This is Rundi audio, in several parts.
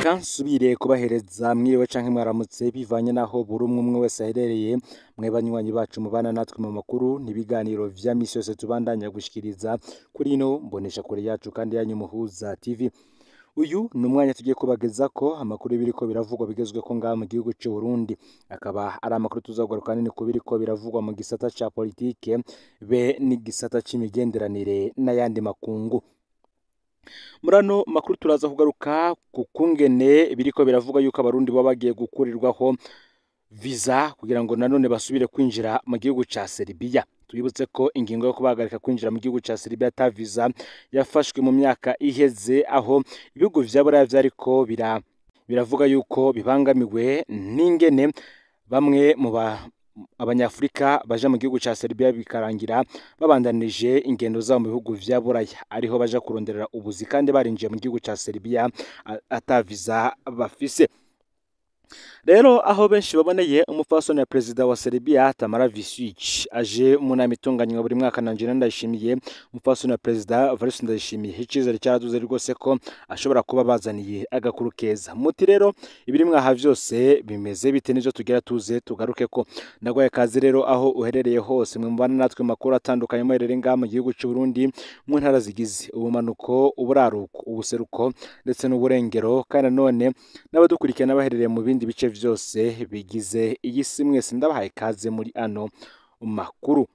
Reka nsubire kubahereza mwiriwe canke mwaramutse bivanye naho buri umwe wese aherereye mwe banywanyi bacu mubana natwe mu makuru n'ibiganiro vya misi yose tubandanya gushikiriza kuri ino mbonesha kure yacu kandi yanyu Muhuza TV. Uyu ni umwanya tugiye kubagezako amakuru y'ibiriko biravugwa bigezweko ngaha mu gihugu c'u Burundi, akaba ari amakuru tuzogaruka nini ku biriko biravugwa mu gisata ca politike be n'igisata c'imigenderanire n'ayandi makungu. Murano makuru turaza kugaruka ku kungene biriko biravuga yuko abarundi baba bagiye gukurirwaho visa kugira ngo nanone basubire kwinjira mu gihugu ca Serbia. Twibutse ko ingingo yo kubahagarika kwinjira mu gihugu ca Serbia ata visa yafashwe mu myaka iheze, aho ibihugu vya Buraya vyariko biravuga yuko bibangamiwe n'ingene bamwe mu abanyafrika baja mu gihugu ca Serbia bikarangira babandanije ingendo zabo mu bihugu vya Buraya, ariho baja kuronderera ubuzi kandi barinjiye mu gihugu ca Serbia ata visa bafise. Rero aho benshi baboneye umupfasoni wa perezida wa Serbia Tamara Visic aje mu nama itunganywa buri mwaka na Njena Ndayishimiye, umupfasoni wa perezida Evariste Ndayishimiye icizere cyaraduze rwose ko ashobora kuba bazaniye agakuru keza. Muti rero ibiri mwaha vyose bimeze bite nijo tugira tuze tugaruke ko ndagwaye kazi rero aho uherereye hose mwe mubana natwe makuru atandukanye muherere ngaha mu gihugu c'u Burundi mu ntara zigize ubumanuko, uburaruko, ubuseruko ndetse n'uburengero, kandi none n'abadukurikirana baherereye mu bindi bice vyose bigize iyi si mwese ndabahaye kaze muri ano makuru.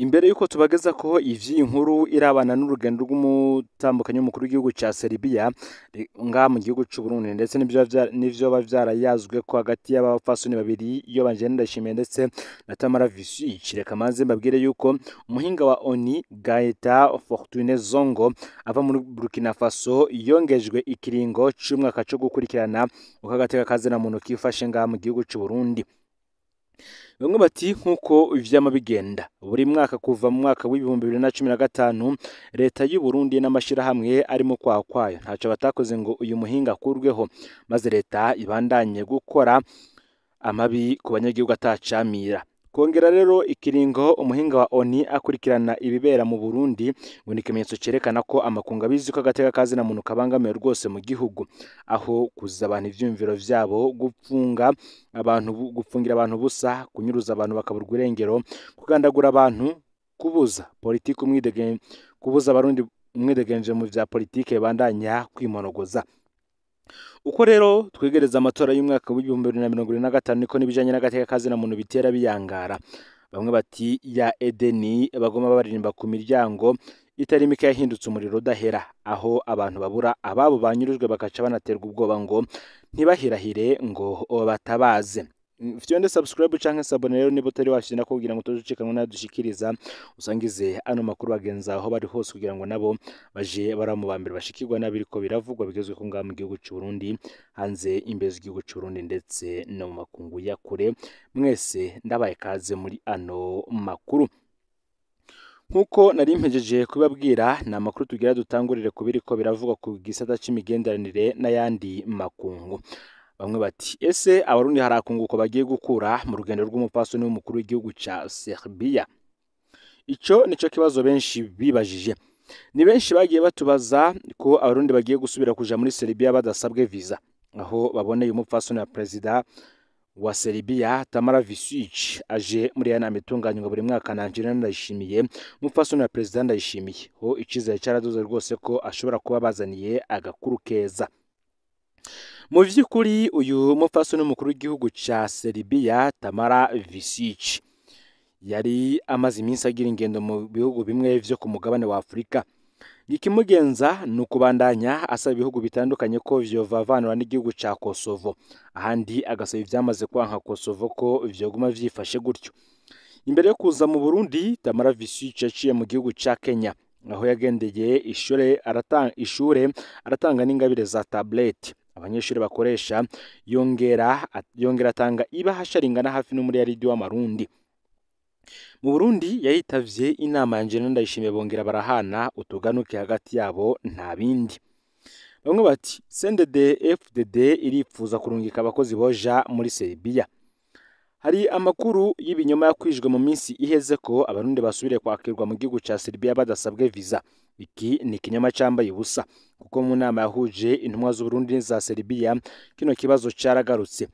Imbere yuko tubageza ko ivy'inkuru irabana n'urugendo rw'umutambukanyi w'umukuru w'igihugu ca Serbia ngaha mu gihugu c'u Burundi ndetse n'ivyo bavyarayazwe ko hagati y'abapfasoni babiri iyo Njena Ndayishimiye ndetse na Tamara Visic, reka manze mbabwire yuko umuhinga wa ONU Gaeta Fortune Zongo ava muri Burkina Faso yongejwe ikiringo c'umwaka co gukurikirana uko agateka kazina muntu kifashe ngaha mu gihugu c'u Burundi. Bamwe bati nkuko ivyama bigenda buri mwaka kuva mu mwaka w'ibihumbi 2015 leta y'u Burundi n'amashirahamwe arimo kwayo ntaco batakoze ngo uyu muhinga akurweho, maze leta ibandanye gukora amabi ku banyagihugu atacamira. Kongera rero ikiringo umuhinga wa ONU akurikirana ibibera mu Burundi ngo ni ikimenyetso cerekana ko amakunga bizi ko agateka kazina muntu kabangamiye rwose mu gihugu, aho kuza abantu ivyumviro vyabo, gupfungira abantu busa, kunyuruza abantu bakaburwa irengero, kugandagura abantu, kubuza politiki kubuza abarundi umwidegenje mu vya politike bandanya kwimonogoza. Uko rero twegereza amatora y'umwaka w'ibihumbi 2025 niko nibijanye n'agateka kazina muntu bitera biyangara. Bamwe bati ya Edeni bagoma baririmba ku miryango itari mike yahindutse umuriro udahera, aho abantu babura ababo banyurujwe bakaca banaterwa ubwoba ngo ntibahirahire ngo batabaze. Fyonde subscribe canke sabone rero niba utari washina ko kugira ngo tuzucikanwe nadushikiriza usangize ano makuru bagenza aho bari hose kugira ngo nabo baje baramubambere bashikirwa nabiriko biravugwa bigezwe ko ngaha mu gihugu c'u Burundi, hanze imbezi igihugu c'u Burundi ndetse no mu makungu ya kure. Mwese ndabaye kaze muri ano makuru. Nkuko nari mpejeje kubabwira na makuru tugira dutangurire kubiriko biravugwa ku gisata c'imigenderanire n'ayandi makungu. Bamwe bati ese abarundi harakunguko bagiye gukura mu rugendo rw'umupfasoni w'umukuru w'igihugu ca Serbia? Ico nico kibazo benshi bibajije. Ni benshi bagiye batubaza ko abarundi bagiye gusubira kuja muri Serbia badasabwe visa, aho baboneye umupfasoni wa perezida wa Serbia Tamara Visic aje muri yana mitunganywa buri mwaka na Njena Ndayishimiye, umupfasoni wa perezida Ndayishimiye ho icizere cyaraduze rwose ko ashobora kuba bazaniye agakuru keza. Mu vy'ukuri uyu mupfasoni w'umukuru w'igihugu ca Serbia Tamara Visic yari amaze iminsi agira ingendo mu bihugu bimwe vyo ku mugabane wa Afrika. Ikimugenza ni ukubandanya asaba ibihugu bitandukanye ko vyovavanura n'igihugu ca Kosovo, ahandi agasaba ivyamaze kwanka Kosovo ko vyoguma vyifashe gutyo. Imbere yo kuza mu Burundi, Tamara Visic yaciye mu gihugu ca Kenya, aho yagendeye ishure aratanga n'ingabire za tablet abanyeshuri bakoresha, yongera atanga ibahasha ringana hafi n'umuriyaridi w'amarundi. Mu Burundi yayitavye inama ya Njena Ndayishimiye bongera barahana utuganuke hagati yabo nta bindi. Bamwe bati CNDD-FDD iripfuza kurungika abakozi boja muri Serbia. Hari amakuru y'ibinyoma yakwijwe mu minsi iheze ko abarundi basubiriye kwakirwa mu gihugu ca Serbia badasabwe visa. Iki ni ikinyoma cambaye ubusa kuko mu nama yahuje intumwa z'Uburundi n'iza Serbia kino kibazo caragarutse.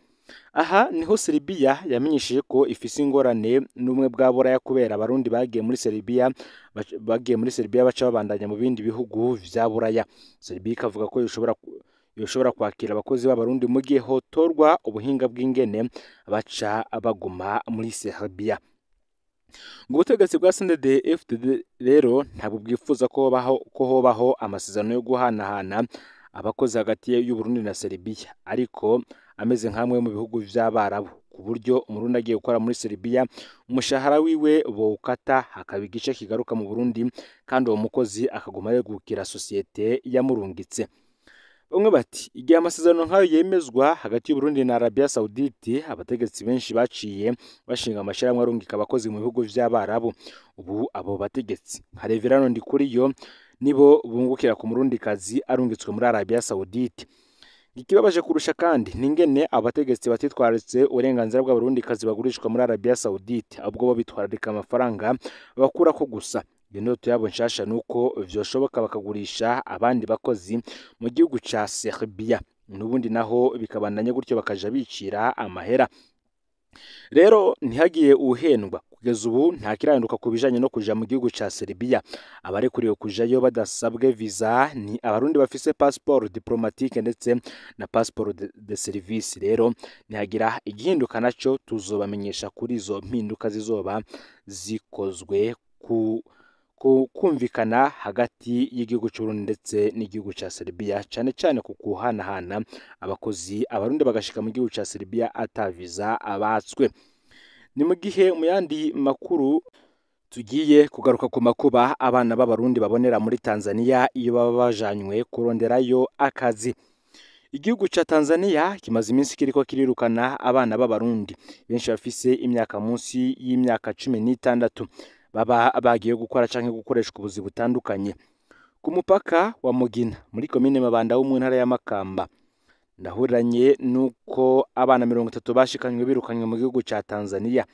Aha niho Serbia yamenyesheje ko ifise ingorane n'umwe bwa Buraya kubera abarundi bagiye muri Serbia baca babandanya mu bindi bihugu vya Buraya. Serbia ikavuga ko yoshobora kwakira abakozi b'abarundi mu gihe hotorwa ubuhinga bw'ingene baca baguma muri Serbia. Ngo ubutegetsi bwa CNDD-FDD rero ntabwo bwifuza ko hobaho amasezerano yo guhanahana abakozi hagati y'Uburundi na Serbia, ariko ameze nk'amwe mu bihugu vy'Abarabu, ku buryo umurundi agiye gukora muri Serbia umushahara wiwe bowukata hakaba igice kigaruka mu Burundi kandi uwo mukozi akaguma yegukira sosiyete yamurungitse. Bamwe bati igihe amasezerano nk'ayo yemezwa hagati y'Uburundi na Arabia Saudite, abategetsi benshi baciye bashinga amashirahamwe arungika abakozi mu bihugu vy'Abarabu. Ubu abo bategetsi nka Reverano Ndikuriyo nibo bungukira ku murundikazi arungitswe muri Arabia Saudite. Ikibabaje kurusha kandi ningene abategetsi batitwaritse uburenganzira bw'abarundikazi bagurishwa muri Arabia Saudite, ahubwo bo bitwararika amafaranga bakura ko gusa. Indoto yabo nshasha nuko vyoshoboka bakagurisha abandi bakozi mu gihugu ca Serbia, n'ubundi naho bikabandanya gutyo bakaja bicira amahera. Rero ntihagiye uhendwa, kugeza ubu nta kirahinduka ku bijanye no kuja mu gihugu ca Serbia. Abarekuriwe kujayo badasabwe visa ni abarundi bafise passeport diplomatique ndetse na passeport de service. Rero ntihagira igihinduka naco tuzobamenyesha kuri izo mpinduka zizoba zikozwe kumvikana hagati y'igihugu c'Uburundi ndetse n'igihugu ca Serbia, cane cane ku kuhanahana abakozi abarundi bagashika mu gihugu ca Serbia ataviza abatswe. Ni mu gihe mu yandi makuru tugiye kugaruka ku makuba abana b'abarundi babonera muri Tanzania iyo baba bajanywe kuronderayo akazi. Igihugu ca Tanzania kimaze iminsi kiriko kirirukana abana b'abarundi benshi bafise imyaka munsi y'imyaka 16 baba bagiye gukora canke gukoreshwa ubuzi butandukanye. Ku mupaka wa Mugina muri komine Mabanda wo mu ntara ya Makamba ndahuriranye nuko abana 30 bashikanywe birukanywe mu gihugu ca Tanzania.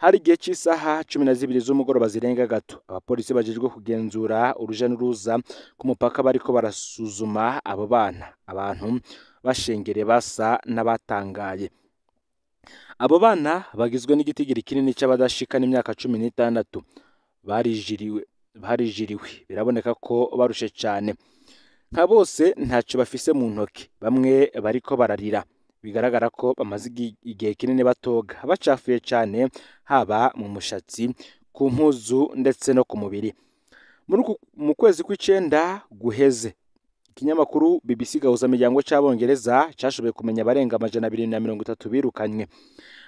Hari igihe c'isaha 12 z'umugoroba zirenga gato, abapolisi bajejwe kugenzura uruja n'uruza ku mupaka bariko barasuzuma abo bana. Abantu bashengere basa n'abatangaye. Abo bana bagizwe n'igitigiri kinini c'abadashika n'imyaka 16 barijiriwe biraboneka ko barushe cane. Nka bose ntaco bafise mu ntoke, bamwe bariko bararira, bigaragara ko bamaze igihe kinini batoga, bacafuye cane haba mu mushatsi, ku mpuzu ndetse no ku mubiri. Mu kwezi kw'icenda guheze, ikinyamakuru BBC gahuzamiryango c'Abongereza cashoboye kumenya abarenga 230 birukanywe.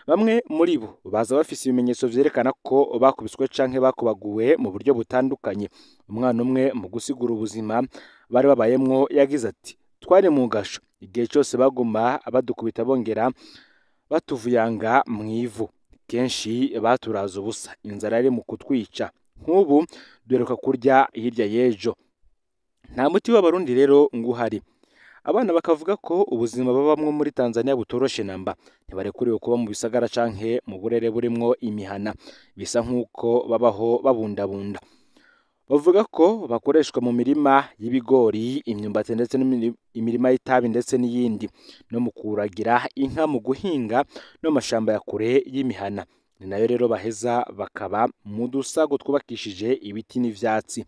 Bamwe muri bo baza bafise ibimenyetso vyerekana ko bakubiswe canke bakubaguwe mu buryo butandukanye. Umwana umwe mu gusigura ubuzima bari babayemwo yagize ati twari mu gasho igihe cyose baguma badukubita bongera batuvuyanga mu ivu, kenshi baturaza ubusa, inzara yari mu kutwica, nk'ubu duheruka kurya hirya y'ejo. Nta muti w'abarundi rero nguhari. Abana bakavuga ko ubuzima babamwo muri Tanzania butoroshe namba, ntibarekuriwe kuba mu bisagara canke mu burere burimwo imihana, bisa nk'uko babaho babundabunda. Bavuga ko bakoreshwa mu mirima y'ibigori, imyumbati ndetse n'imirima y'itabi ndetse n'iyindi, no mu kuragira inka, mu guhinga no mashamba ya kure y'imihana. Ni nayo rero baheza bakaba mu dusago twubakishije ibiti n'ivyatsi.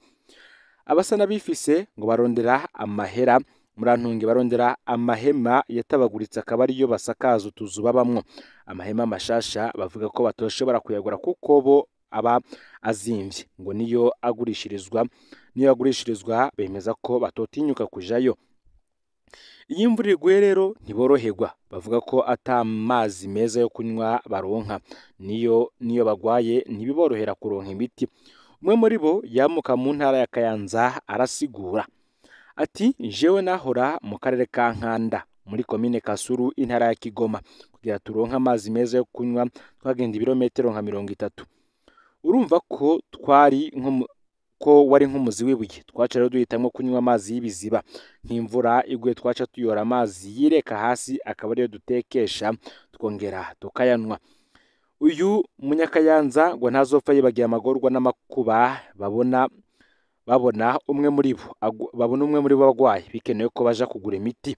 Abasa n'abifise ngo barondera amahera murantunge, barondera amahema yatabaguritse akaba ariyo basakaza utuzu babamwo. Amahema mashasha bavuga ko batoshobora kuyagura kuko bo aba azimvye, ngo niyo agurishirizwa bemeza ko batotinyuka kujayo. Iyo imvura iguye rero ntiboroherwa, bavuga ko ata mazi meza yo kunywa baronka, niyo bagwaye ntibiborohera kuronka imiti. Umwe muri bo yamuka mu ntara ya Kayanza arasigura ati jewe nahora mu karere ka Nkanda muri komine Kasuru intara ya Kigoma, kugira turonka amazi meza yo kunywa twagenda ibirometero nka 30. Urumva ko wari nk'umuzi w'ibuye, twaca rero duhitamwo kunywa amazi y'ibiziba. Nk'imvura iguye twaca tuyora amazi yireka hasi, akaba ariyo dutekesha twongera tukayanwa. uyu munyakayanza ngo ntazopfa yibagiye amagorwa n'amakuba babona umwe muri bo agwaye bikenewe ko baja kugura imiti.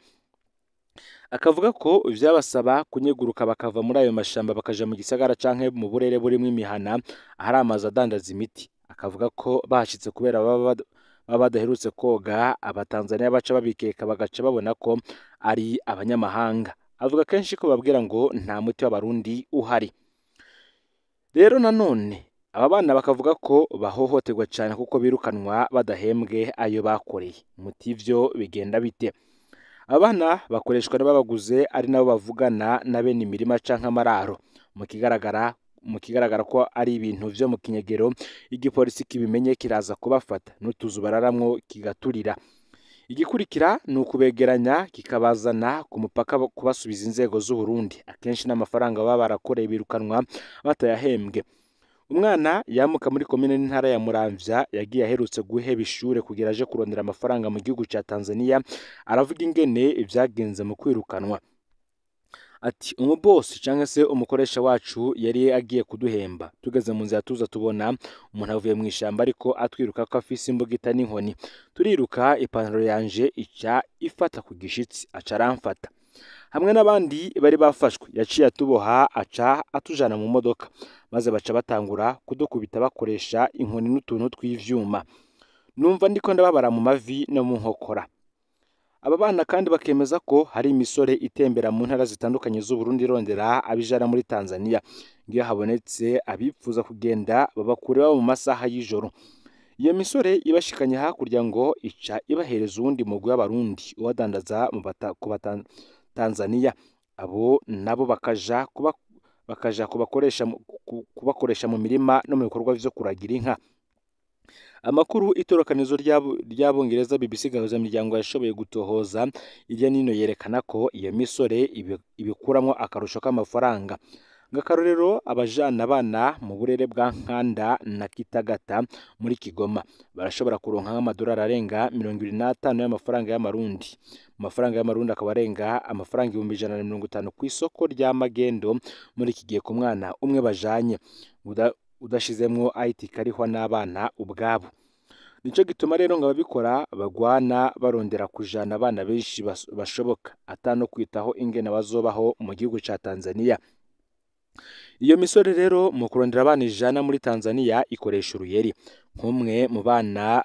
Akavuga ko vyabasaba kunyeguruka bakava muri ayo mashamba bakaja mu gisagara canke mu burere burimwo imihana ahari amazu adandaza imiti. Akavuga ko bahashitse kubera baba badaherutse koga, abatanzaniya baca babikeka bagaca babona ko ari abanyamahanga. Avuga kenshi ko babwira ngo nta muti w'abarundi uhari. Rero nanone aba bana bakavuga ko bahohoterwa cyane kuko birukanwa badahembwe ayo bakoreye. Muti ivyo bigenda bite? Abana bakoreshwa n'ababaguze ari nabo bavugana na bene imirima canke amararo. Mu kigaragara ko ari ibintu vyo mu kinyegero, igipolisi kibimenye kiraza kubafata n'utuzu bararamwo kigaturira. Igikurikira ni ukubegeranya kikabazana ku mupaka kubasubiza inzego z'u Burundi. Akenshi n'amafaranga baba barakoreye birukanwa batayahembwe. Umwana yamuka muri komine n'intara ya Muramvya yagiye aherutse guheba ishure kugira aje kurondera amafaranga mu gihugu ca Tanzania, aravuga ingene ivyagenze mu kwirukanwa. Ati umubosi canke se umukoresha wacu yari agiye kuduhemba, tugeze mu nzira tuza tubona umuntu avuye mu ishamba ariko atwiruka ko afise imbugita n'inkoni. Turiruka, ipantaro yanje ica ifata ku gishitsi, aca aramfata. Hamwe n'abandi bari bafashwe yaciye atuboha aca atujana mu modoka, maze baca batangura kudukubita bakoresha inkoni n'utuntu tw'ivyuma. Numva ndiko ndababara mu mavi no mu nkokora. Aba bana kandi bakemeza ko hari imisore itembera mu ntara zitandukanye z'u Burundi irondera abijana muri Tanzania. Ngiyo habonetse abipfuza kugenda babakure mu masaha y'ijoro. Iyo misore ibashikanye hakurya ngo ica ibahereza uwundi mugwi w'abarundi uwadandaza ku Tanzania. Abo nabo bakaja kubakoresha mu mirima no mu bikorwa vyo kuragira inka. Amakuru itorokanizo ry'abongereza BBC gahuza miryango yashoboye gutohoza irya nino yerekana ko iyo misore ibikuramwo akarusho k'amafaranga. Ngakarorero abajana abana mu burere bwa Nkanda na Kitagata muri Kigoma barashobora kuronka nk'amadolari arenga 25 y'amafaranga y'amarundi. Mu mafaranga y'amarundi akaba arenga amafaranga 150 ku isoko rya Magendo muri iki gihe ku mwana umwe bajanye udashizemwo IT karihwa n'abana ubwabo. Nico gituma rero ngo ababikora bagwana barondera kujana abana benshi bashoboka atano kwitaho ingene bazobaho mu gihugu ca Tanzania. Iyo misore rero mu kurondera abana ijana muri Tanzania ikoresha uruyeri. Nk'umwe mu bana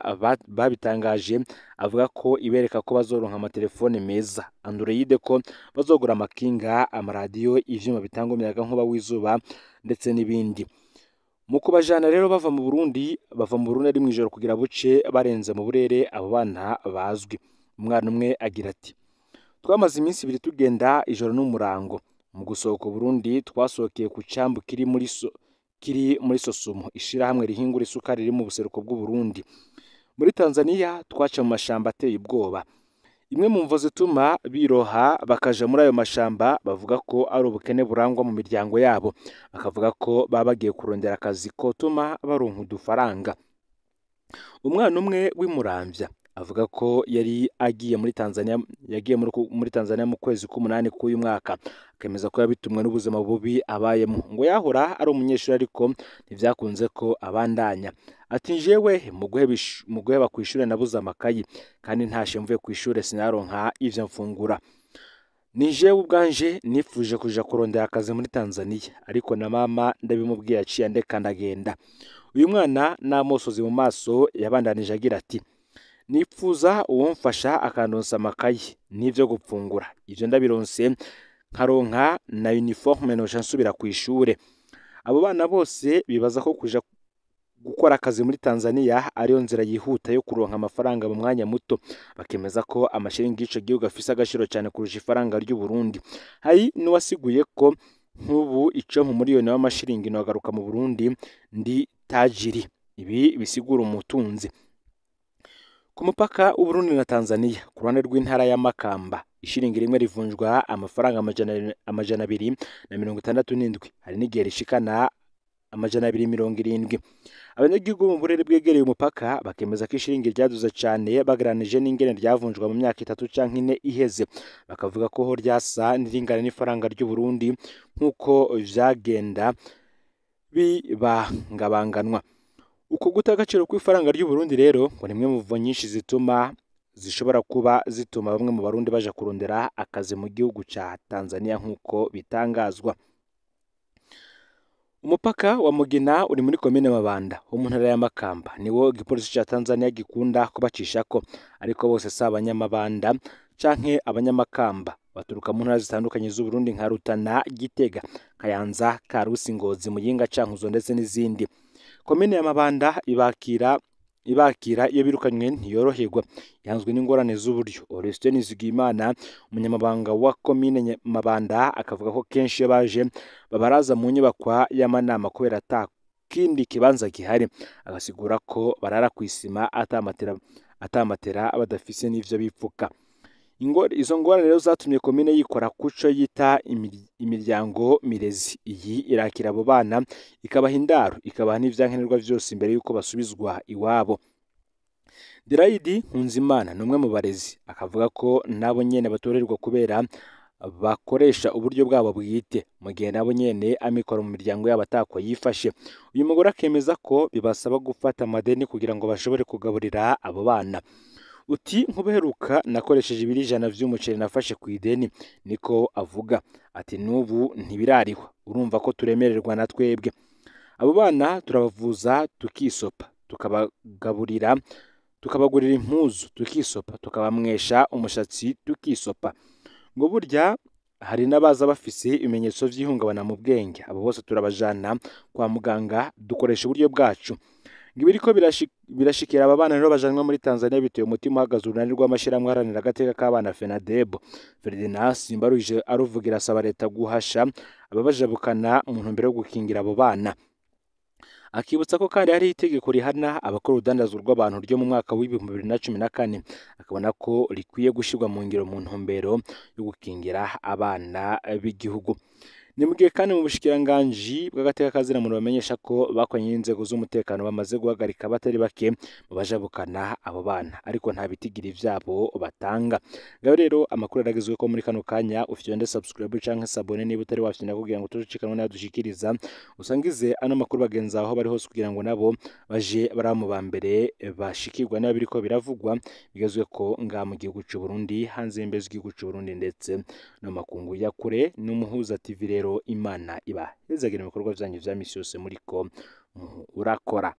babitangaje avuga ko ibereka ko bazoronka amatelefone meza Android, ko bazogura amakinga, amaradiyo, ivyuma bitanga umuyaga nkuba w'izuba ndetse n'ibindi. Mu kubajana rero bava mu Burundi ari mwijoro kugira buce barenze mu burere abo bana bazwi. Umwana umwe agira ati twamaze iminsi 2 tugenda ijoro n'umurango. Mu gusohoka Burundi twasohokeye ku cambu kiri muri Sosumo, ishirahamwe rihingura isukari riri mu buseruko bw'u Burundi. Muri Tanzania twaca mu mashamba ateye ubwoba. Imwe mu mvo zituma biroha bakaja muri ayo mashamba bavuga ko ari ubukene burangwa mu miryango yabo. Bakavuga ko baba bagiye kurondera akazi kotuma baronka udufaranga. Umwana umwe w'imuramvya avuga ko yari agiye muri Tanzania mu kwezi k'umunani k'uyu mwaka. Akemeza ko yabitumwe n'ubuzima bubi abayemo. Ngo yahora ari umunyeshuri ariko ntivyakunze ko abandanya. Ati jewe mu guheba kw'ishure nabuze amakayi kandi ntashe mvuye kw'ishure sinaronka ivyo mfungura. Ni jewe ubwanje nifuje kuja kurondera akazi muri Tanzania ariko na mama ndabimubwiye aciye ndeka ndagenda. Uyu mwana n'amosozi mu maso yabandanije agira ati nipfuza uwomfasha akandonsa amakayi n'ivyo gupfungura. Ivyo ndabironse nkaronka na uniforme noja nsubira kw'ishure. Abo bana bose bibaza ko kuja gukora akazi muri Tanzania ariyo nzira yihuta yo kuronka amafaranga mu mwanya muto. Bakemeza ko amashiringi y'ico gihugu afise agaciro cyane kurusha ifaranga ry'u Burundi. Hari n'uwasiguye ko nk'ubu ico mu miliyoni w'amashiringi nogaruka mu Burundi ndi tajiri. Ibi bisigura umutunzi. Ku mupaka u Burundi na Tanzania ku ruhande rw'intara ya Makamba ishiringi rimwe rivunjwa amafaranga 267. Hari n'igihe rishikana 270. Abanyagihugu mu burere bwegereye umupaka bakemeza ko ishiringi ryaduze cyane bageranije n'ingene ryavunjwa mu myaka 3 canke 4 iheze. Bakavuga ko ho ryasa n'iringana n'ifaranga ry'u Burundi nkuko vyagenda bibangabanganwa. Uko guta agaciro kw'ifaranga ry'u Burundi rero ngo nimwe mu mvo nyinshi zishobora kuba zituma bamwe mu barundi baja kurondera akazi mu gihugu ca Tanzania nk'uko bitangazwa. Umupaka wa Mugina uri muri komine Mabanda wo mu ntara ya Makamba niwo igipolisi ca Tanzania gikunda kubacishako, ariko bose si abanyamabanda canke abanyamakamba, baturuka mu ntara zitandukanye z'u Burundi nka Rutana, Gitega, Kayanza, Karusi, Ngozi, Muyinga, Cankuzo ndetse n'izindi. Komine ya Mabanda ibakira iyo birukanywe ntiyoroherwa, yanzwe n'ingorane z'uburyo. Oreste Nizigimana, umunyamabanga wa komine Mabanda, akavuga ko kenshi iyo baje babaraza mu nyubakwa y'amanama kubera ata kindi kibanza gihari, agasigura ko barara kw'isima atamatera badafise n'ivyo bipfuka. Izo ngorane rero zatumye komine yikora kuco yita imiryango mirezi. Iyi irakira abo bana ikabaha indaro, ikabaha n'ivyankenerwa vyose imbere yuko basubizwa iwabo. Diraidi Nkunzimana n'umwe mu barezi, akavuga ko nabo nyene batorerwa kubera bakoresha uburyo bwabo bwite, mu gihe nabo nyene amikoro mu miryango yabo atako yifashe. Uyu mugore akemeza ko bibasaba gufata amadeni kugira ngo bashobore kugaburira abo bana. Uti nkubeheruka nakoresheje 100 vy'umuceri nafashe ku ideni, niko avuga. Ati n'ubu ntibirarihwa, urumva ko turemererwa na twebwe. Abo bana turabavuza tukisopa, tukabagurira impuzu tukisopa, tukabamwesha umushatsi tukisopa. Ngo burya hari n'abaza bafise ibimenyetso vy'ihungabana mu bwenge, abo bose turabajana kwa muganga dukoresha uburyo bwacu. Ngibiriko birashikira aba bana rero bajanwa muri Tanzania bitewe umutima uhagaze urunani rw'amashirahamwe aharanira agateka k'abana FENADEB. Ferdinand Simbaruje aruvugira asaba leta guhasha ababajabukana mu ntumbero yo gukingira abo bana. Akibutsa ko kandi hari itegeko rihana abakora urudandazwa rw'abantu ryo mu mwaka w'2014, akabona ko rikwiye gushirwa mu ngiro mu ntumbero yo gukingira abana b'igihugu. Ni mu gihe kandi mu bushikiranganji bw'agateka kazina muntu bamenyesha ko bakoranye n'inzego z'umutekano bamaze guhagarika batari bake mu bajabukana abo bana, ariko nta bitigiri vyabo batanga. Ngaho rero amakuru aragizwe ko muri kano kanya ufite wende subscribe canke sabone niba utari wafite kugira ngo tucikanwe n'adushikiriza, usangize ano makuru bagenza aho bari hose kugira ngo nabo baje baramu ba mbere bashikirwa n'abo biriko biravugwa, bigezwe ko nga mu gihugu cy'u Burundi, hanze y'imbe z'igihugu cy'u Burundi ndetse no makungu ya kure. N'umuhuza TV rero Imana iba hezagire mu bikorwa vyanyu vya misi yose muriko urakora.